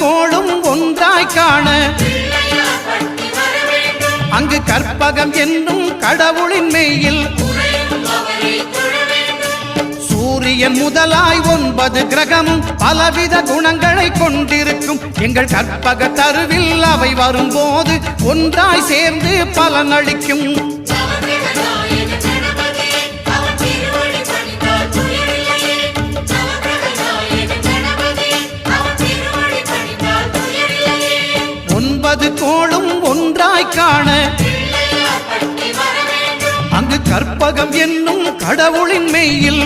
கோளும் ஒன்றாய் காண அங்கு கற்பகம் என்னும் கடவுளின் மெய்யில் சூரியன் முதலாய் 9 கிரகமும் பலவித குணங்களை கொண்டிருக்கும் எங்கள் கற்பக தருவில் அவை வரும்போது ஒன்றாய் சேர்ந்து பலனளிக்கும். கோளும் ஒன்றாய் காண அங்கு கற்பகம் என்னும் கடவுளின் மெய்யில்